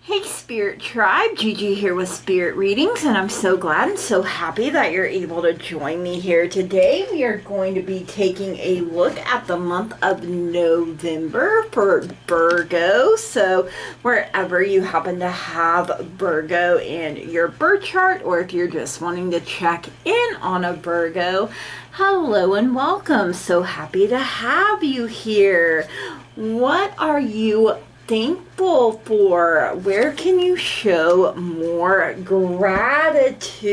Hey Spirit Tribe, Gigi here with Spirit Readings, and I'm so glad and so happy that you're able to join me here today. We are going to be taking a look at the month of November for Virgo. So wherever you happen to have Virgo in your birth chart, or if you're just wanting to check in on a Virgo, hello and welcome. So happy to have you here. What are you thankful for? Where can you show more gratitude?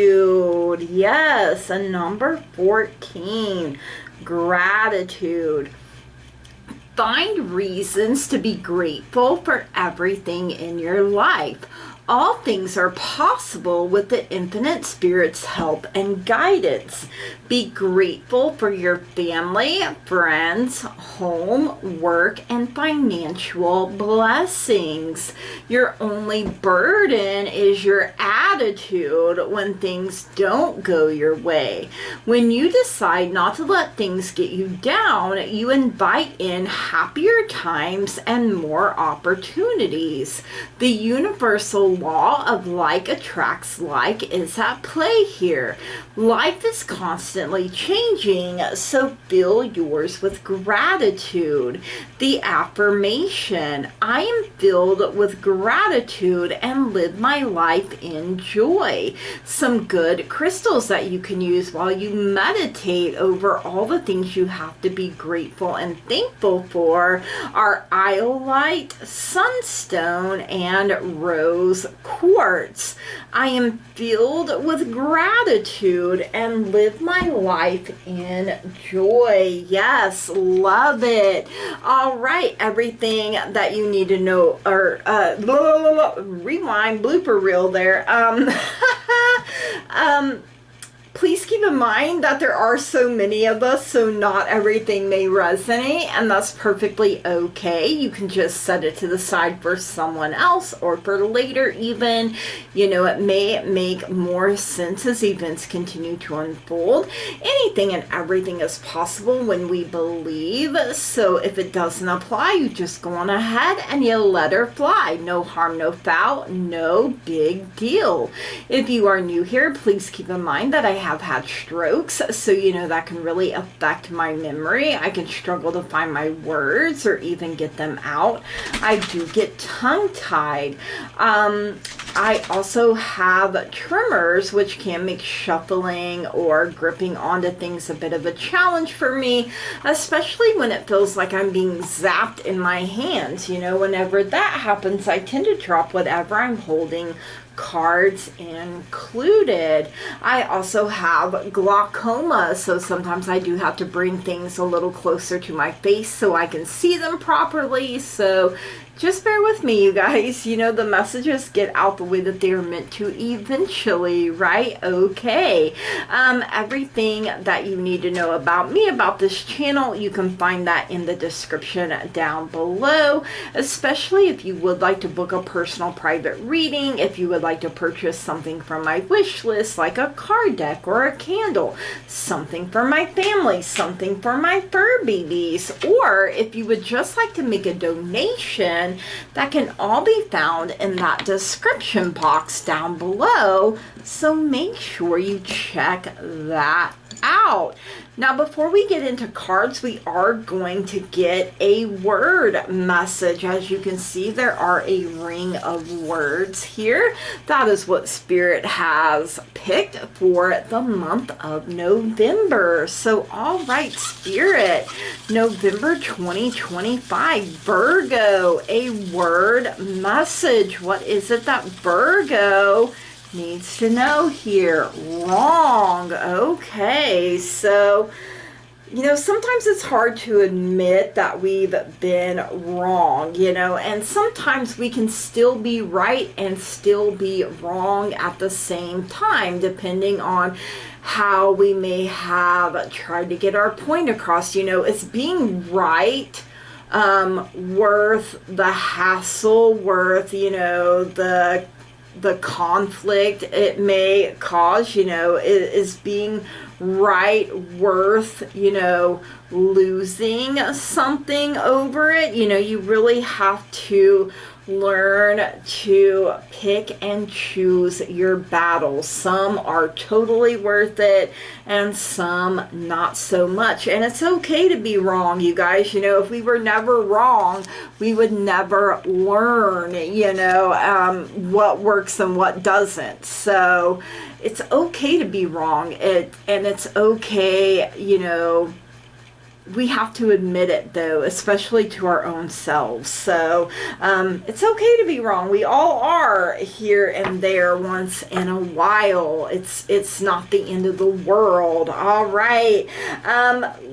Yes, a number 14, gratitude. Find reasons to be grateful for everything in your life. All things are possible with the infinite spirit's help and guidance. Be grateful for your family, friends, home, work, and financial blessings. Your only burden is your attitude when things don't go your way. When you decide not to let things get you down, you invite in happier times and more opportunities. The universal law of like attracts like is at play here. Life is constantly changing, so fill yours with gratitude. The affirmation: I am filled with gratitude and live my life in joy. Some good crystals that you can use while you meditate over all the things you have to be grateful and thankful for are iolite, sunstone, and rose quartz. I am filled with gratitude and live my life in joy. Yes, love it. All right, everything that you need to know, or rewind, blooper reel there. Please keep in mind that there are so many of us, so not everything may resonate, and that's perfectly okay. You can just set it to the side for someone else or for later even. You know, it may make more sense as events continue to unfold. Anything and everything is possible when we believe, so if it doesn't apply, you just go on ahead and you let her fly. No harm, no foul, no big deal. If you are new here, please keep in mind that I have had strokes, so you know that can really affect my memory. I can struggle to find my words or even get them out. I do get tongue-tied. I also have tremors, which can make shuffling or gripping onto things a bit of a challenge for me, especially when it feels like I'm being zapped in my hands. You know, whenever that happens, I tend to drop whatever I'm holding, cards included. I also have glaucoma, so sometimes I do have to bring things a little closer to my face so I can see them properly. So just bear with me, you guys. You know, the messages get out the way that they are meant to eventually, right? Okay. Everything that you need to know about me, about this channel, you can find that in the description down below, especially if you would like to book a personal private reading, if you would like to purchase something from my wish list, like a card deck or a candle, something for my family, something for my fur babies, or if you would just like to make a donation, that can all be found in that description box down below, so make sure you check that out. Now, before we get into cards, we are going to get a word message. As you can see, there are a ring of words here. That is what Spirit has picked for the month of November. So, all right, Spirit, November 2025, Virgo, a word message. What is it that Virgo needs to know here? Wrong. Okay, so you know, sometimes it's hard to admit that we've been wrong, you know, and sometimes we can still be right and still be wrong at the same time, depending on how we may have tried to get our point across. You know, is being right worth the hassle, worth, you know, the conflict it may cause? You know, is being right worth, you know, losing something over it? You know, you really have to learn to pick and choose your battles. Some are totally worth it and some not so much. And it's okay to be wrong, you guys. You know, if we were never wrong, we would never learn, you know, what works and what doesn't. So it's okay to be wrong. And it's okay, you know, we have to admit it, though, especially to our own selves. So it's okay to be wrong. We all are here and there once in a while. It's not the end of the world. All right.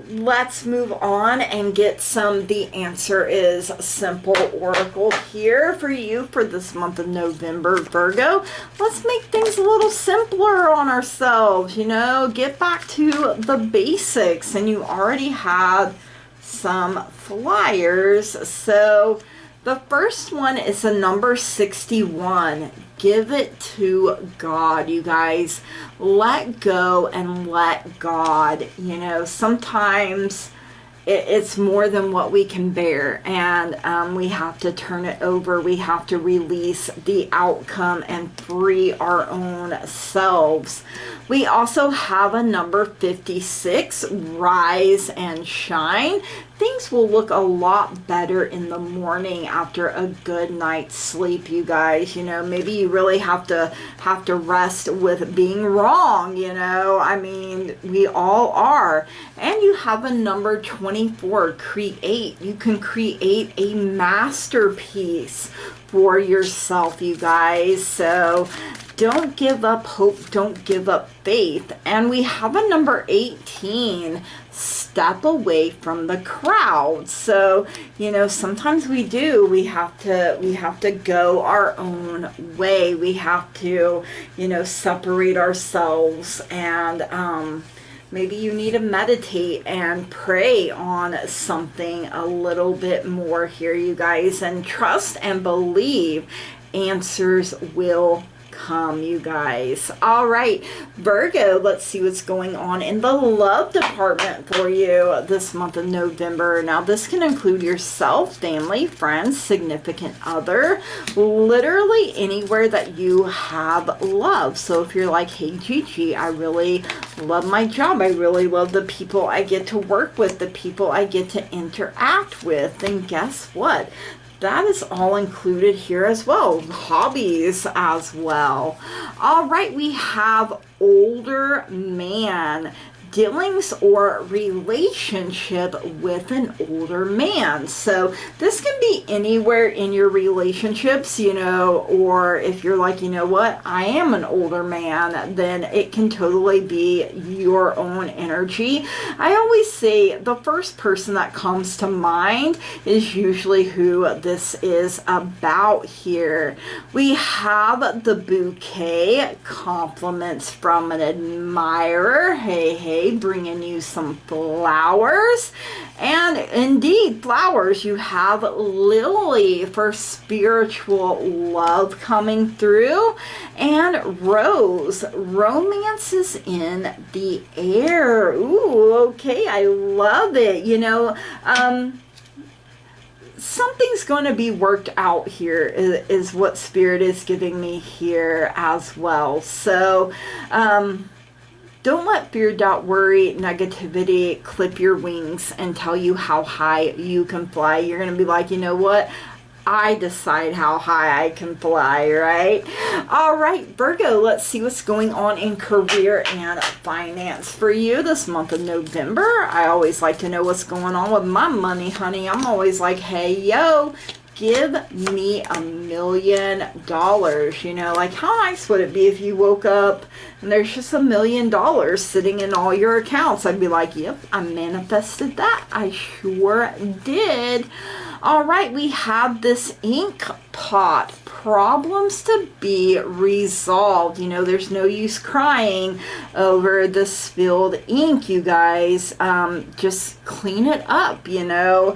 Let's move on and get some The Answer Is Simple oracle here for you for this month of November, Virgo. Let's make things a little simpler on ourselves, you know, get back to the basics. And you already had some flyers. So the first one is the number 61. Give it to God, you guys. Let go and let God. You know, sometimes it's more than what we can bear, and we have to turn it over. We have to release the outcome and free our own selves. We also have a number 56, rise and shine. Things will look a lot better in the morning after a good night's sleep, you guys. You know, maybe you really have to rest with being wrong, you know. I mean, we all are. And you have a number 24, create. You can create a masterpiece for yourself, you guys. So don't give up hope, don't give up faith. And we have a number 18, step away from the crowd. So, you know, sometimes we have to go our own way. We have to, you know, separate ourselves, and maybe you need to meditate and pray on something a little bit more here, you guys, and trust and believe answers will come, you guys. All right, Virgo, let's see what's going on in the love department for you this month of November. Now, this can include yourself, family, friends, significant other, literally anywhere that you have love. So if you're like, hey, Gigi, I really love my job. I really love the people I get to work with, the people I get to interact with, then guess what? That is all included here as well. Hobbies as well. All right, we have older man. Dealings or relationship with an older man. So this can be anywhere in your relationships, you know, or if you're like, you know what, I am an older man, then it can totally be your own energy. I always say the first person that comes to mind is usually who this is about here. We have the bouquet, compliments from an admirer. Hey, hey. Bringing you some flowers, and indeed flowers. You have lily for spiritual love coming through, and rose, romance is in the air. Ooh, okay, I love it. You know, something's going to be worked out here is what Spirit is giving me here as well. So don't let fear, doubt, worry, negativity clip your wings and tell you how high you can fly. You're going to be like, you know what? I decide how high I can fly, right? All right, Virgo, let's see what's going on in career and finance for you this month of November. I always like to know what's going on with my money, honey. I'm always like, hey, yo, give me $1 million. You know, like how nice would it be if you woke up and there's just $1 million sitting in all your accounts? I'd be like, yep, I manifested that. I sure did. All right, we have this ink pot. Problems to be resolved. You know, there's no use crying over the spilled ink, you guys. Just clean it up, you know.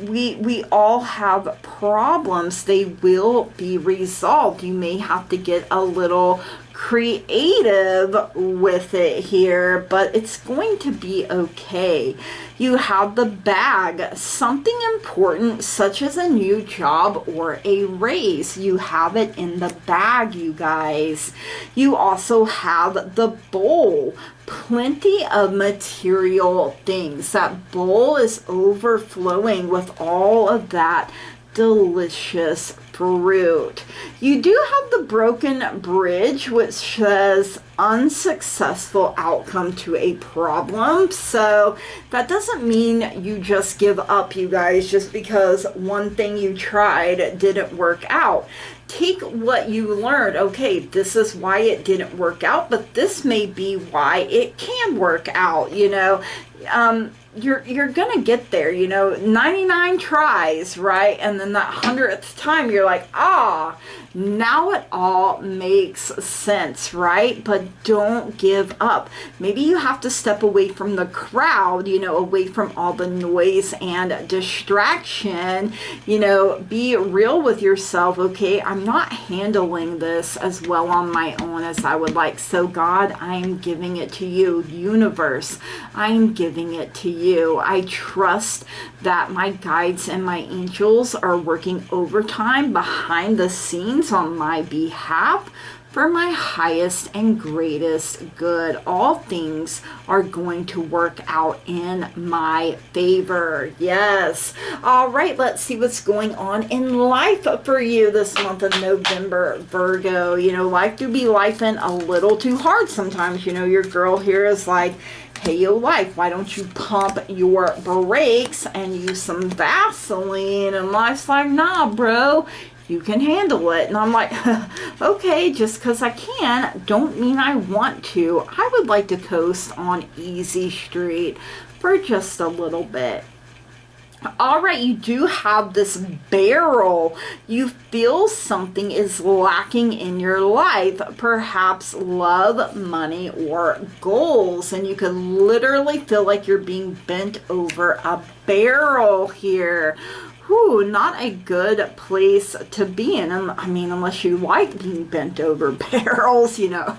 We all have problems. They will be resolved. You may have to get a little creative with it here, but it's going to be okay. You have the bag, something important such as a new job or a raise. You have it in the bag, you guys. You also have the bowl, plenty of material things. That bowl is overflowing with all of that delicious fruit. You do have the broken bridge, which says unsuccessful outcome to a problem. So that doesn't mean you just give up, you guys, just because one thing you tried didn't work out. Take what you learned. Okay, this is why it didn't work out, but this may be why it can work out, you know. You're gonna get there, you know, 99 tries, right? And then that 100th time you're like, now it all makes sense, right? But don't give up. Maybe you have to step away from the crowd, you know, away from all the noise and distraction, you know, be real with yourself. Okay, I'm not handling this as well on my own as I would like. So God, I'm giving it to you. Universe, I'm giving it to you. I trust that my guides and my angels are working overtime behind the scenes on my behalf for my highest and greatest good. All things are going to work out in my favor. Yes. All right, let's see what's going on in life for you this month of November, Virgo. You know, life do be lifing a little too hard sometimes. You know, your girl here is like, hey, yo, life, why don't you pump your brakes and use some Vaseline? And life's like, nah, bro, you can handle it. And I'm like, okay, just because I can, don't mean I want to. I would like to coast on easy street for just a little bit. All right, you do have this barrel. You feel something is lacking in your life, perhaps love, money, or goals. And you could literally feel like you're being bent over a barrel here. Whew, not a good place to be in. I mean, unless you like being bent over barrels, you know,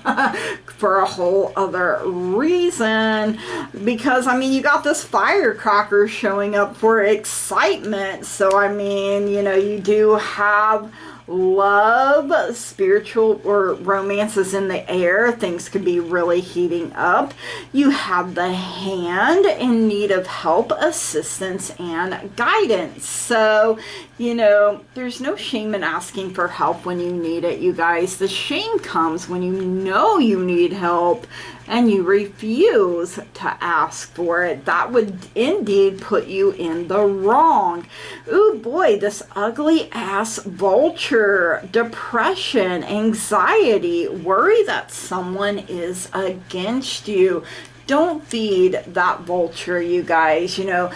for a whole other reason. Because, I mean, you got this firecracker showing up for excitement. So, I mean, you know, you do have love, spiritual or romance is in the air. Things could be really heating up. You have the hand in need of help, assistance, and guidance. So, you know, there's no shame in asking for help when you need it, you guys. The shame comes when you know you need help and you refuse to ask for it. That would indeed put you in the wrong. Ooh boy, this ugly ass vulture, depression, anxiety, worry that someone is against you. Don't feed that vulture, you guys. You know,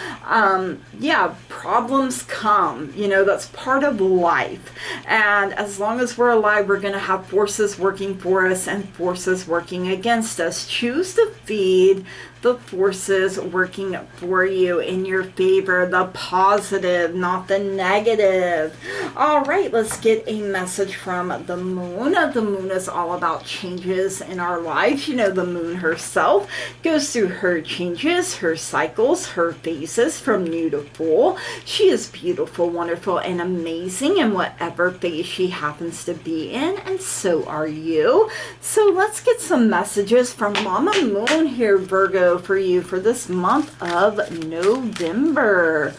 yeah, problems come. You know, that's part of life. And as long as we're alive, we're going to have forces working for us and forces working against us. Choose to feed the forces working for you in your favor, the positive, not the negative. All right, let's get a message from the moon. The moon is all about changes in our life. You know, the moon herself goes through her changes, her cycles, her phases from new to full. She is beautiful, wonderful, and amazing in whatever phase she happens to be in, and so are you. So let's get some messages from Mama Moon here, Virgo, for you for this month of November.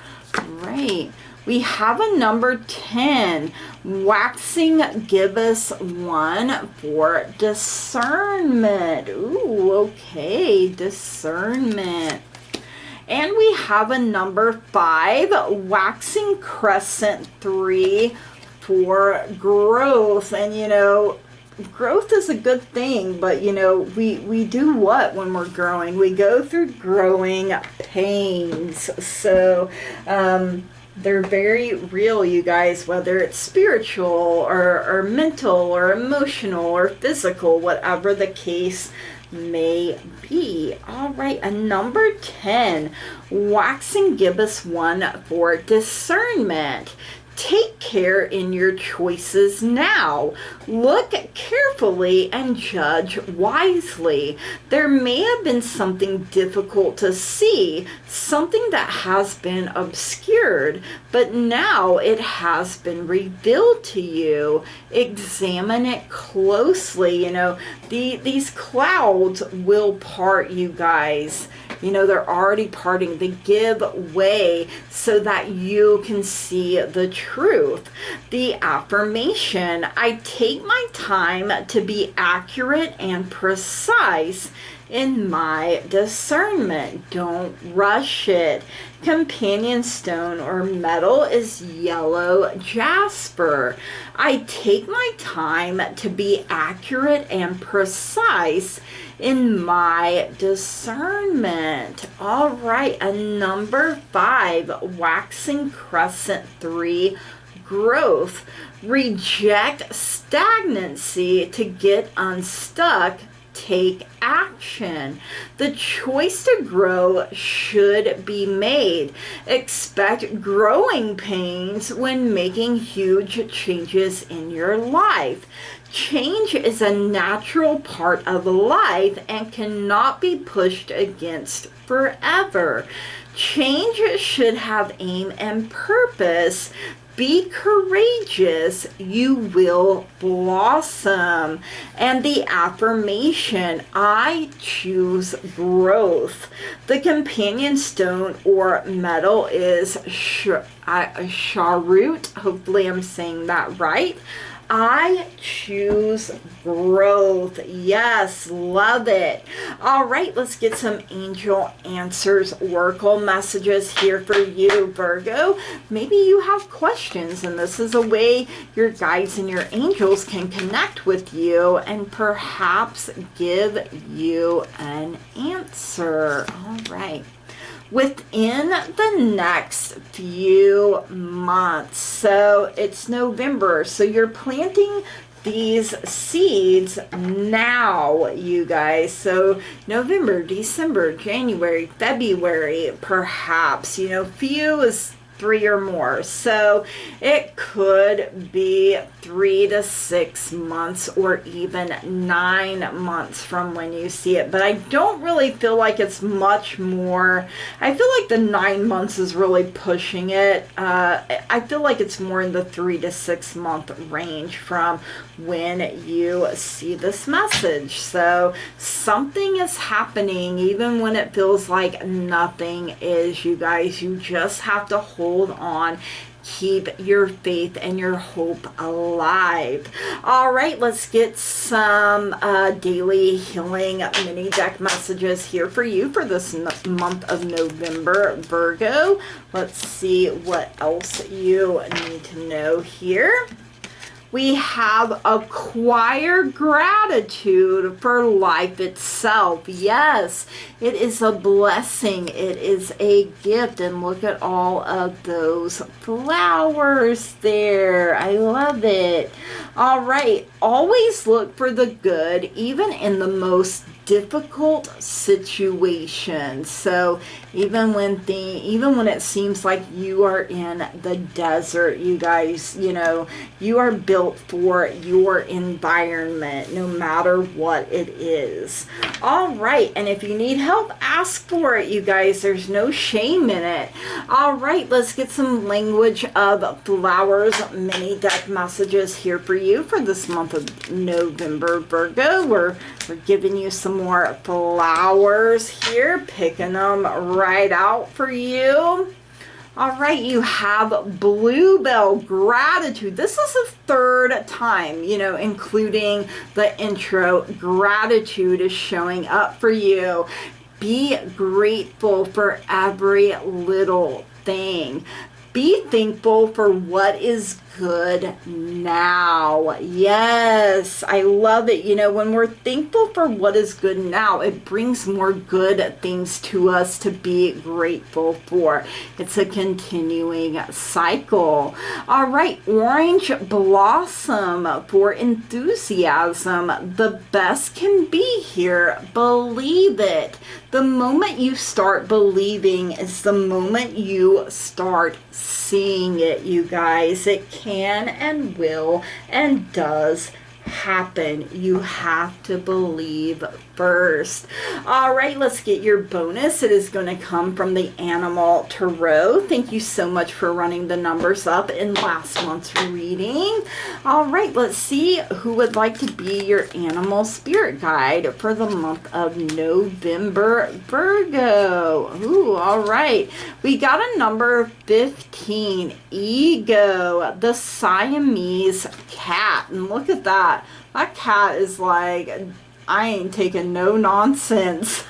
Right. We have a number 10, waxing gibbous 1 for discernment. Ooh, okay, discernment. And we have a number 5, waxing crescent 3 for growth. And you know, growth is a good thing, but you know, we do what when we're growing? We go through growing pains. So they're very real, you guys, whether it's spiritual or mental or emotional or physical, whatever the case may be. All right, a number 10, waxing gibbous 1 for discernment. Take care in your choices now. Look carefully and judge wisely. There may have been something difficult to see, something that has been obscured, but now it has been revealed to you. Examine it closely. These clouds will part, you guys. They're already parting. They give way so that you can see the truth. The affirmation: I take my time to be accurate and precise in my discernment. Don't rush it. Companion stone or metal is yellow jasper. I take my time to be accurate and precise in my discernment. All right, and number 5, waxing crescent 3, growth. Reject stagnancy to get unstuck. Take action. The choice to grow should be made. Expect growing pains when making huge changes in your life. Change is a natural part of life and cannot be pushed against forever. Change should have aim and purpose. Be courageous, you will blossom. And the affirmation: I choose growth. The companion stone or metal is charut. Hopefully I'm saying that right. I choose growth. Yes, love it. All right, let's get some angel answers, oracle messages here for you, Virgo. Maybe you have questions, and this is a way your guides and your angels can connect with you and perhaps give you an answer. All right. Within the next few months, so it's November, so you're planting these seeds now, you guys. So November, December, January, February, perhaps, few is 3 or more, so it could be 3 to 6 months or even 9 months from when you see it, but I don't really feel like it's much more. I feel like the 9 months is really pushing it. I feel like it's more in the 3 to 6 month range from when you see this message. So something is happening even when it feels like nothing is, you guys. You just have to hold on. Keep your faith and your hope alive. All right, let's get some daily healing mini deck messages here for you for this month of November, Virgo. Let's see what else you need to know here. We have acquire gratitude for life itself. Yes, it is a blessing. It is a gift. And look at all of those flowers there. I love it. All right. Always look for the good, even in the most difficult situations. So even when it seems like you are in the desert, you guys, you are built for your environment, no matter what it is. All right, and if you need help, ask for it, you guys. There's no shame in it. All right, let's get some language of flowers mini deck messages here for you for this month of November, Virgo. We're giving you some more flowers here, picking them right out for you. All right, you have Bluebell, gratitude. This is the 3rd time, including the intro. Gratitude is showing up for you. Be grateful for every little thing. Be thankful for what is good now. Yes, I love it. When we're thankful for what is good now, it brings more good things to us to be grateful for. It's a continuing cycle. All right, orange blossom for enthusiasm. The best can be here. Believe it. The moment you start believing is the moment you start seeing it, you guys. It can and will and does happen. You have to believe first. All right, let's get your bonus. It is going to come from the Animal Tarot. Thank you so much for running the numbers up in last month's reading. All right, let's see who would like to be your animal spirit guide for the month of November. Virgo. Ooh, all right. We got a number 15, Ego, the Siamese cat. And look at that. That cat is like, I ain't taking no nonsense.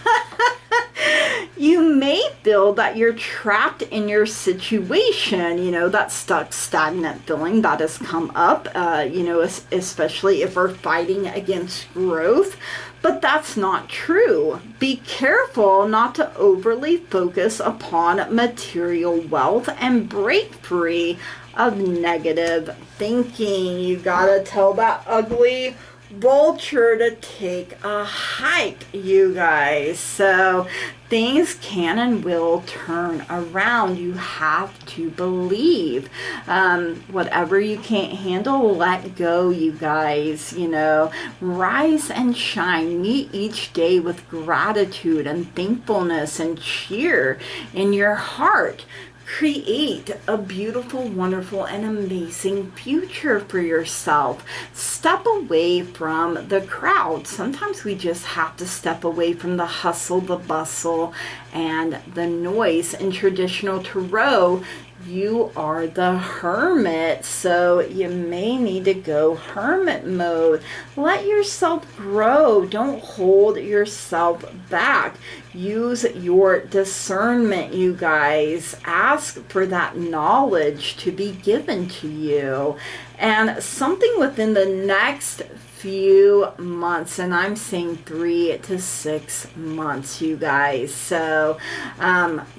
You may feel that you're trapped in your situation, you know, that stuck, stagnant feeling that has come up, you know, especially if we're fighting against growth. But that's not true. Be careful not to overly focus upon material wealth and break free of negative thinking. You gotta tell that ugly vulture to take a hike, you guys. So things can and will turn around. You have to believe. Whatever you can't handle, let go, you guys. You know, rise and shine. Meet each day with gratitude and thankfulness and cheer in your heart. Create a beautiful, wonderful, and amazing future for yourself. Step away from the crowd. Sometimes we just have to step away from the hustle, the bustle, and the noise. In traditional tarot, you are the hermit, so you may need to go hermit mode. Let yourself grow. Don't hold yourself back. Use your discernment, you guys. Ask for that knowledge to be given to you. And something within the next few months, and I'm saying 3 to 6 months, you guys. So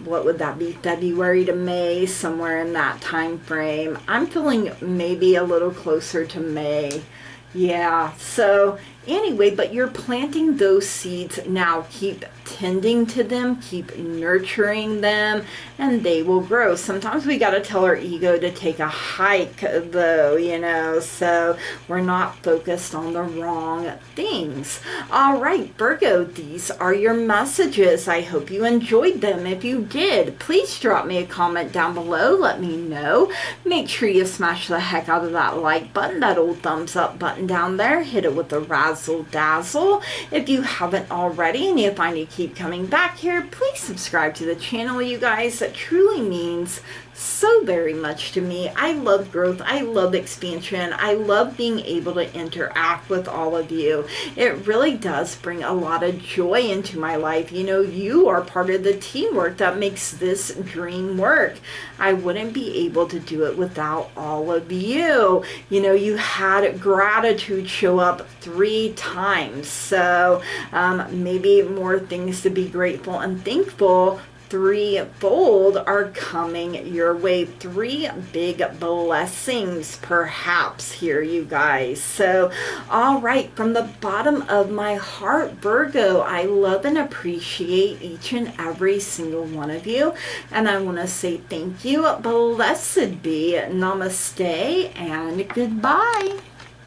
what would that be? February to May, somewhere in that time frame. I'm feeling maybe a little closer to May. Yeah, so anyway, but you're planting those seeds now. Keep tending to them, keep nurturing them, and they will grow. Sometimes we got to tell our ego to take a hike, though, you know, so we're not focused on the wrong things. All right, Virgo, these are your messages. I hope you enjoyed them. If you did, please drop me a comment down below. Let me know. Make sure you smash the heck out of that like button, that old thumbs up button down there. Hit it with the razzle dazzle. If you haven't already and you find you keep coming back here, please subscribe to the channel, you guys. That truly means so very much to me. I love growth. I love expansion. I love being able to interact with all of you. It really does bring a lot of joy into my life. You know, you are part of the teamwork that makes this dream work. I wouldn't be able to do it without all of you. You know, you had gratitude show up 3 times. So maybe more things to be grateful and thankful threefold are coming your way. 3 big blessings perhaps here, you guys. So all right, from the bottom of my heart, Virgo, I love and appreciate each and every single one of you, and I want to say thank you. Blessed be, namaste, and goodbye.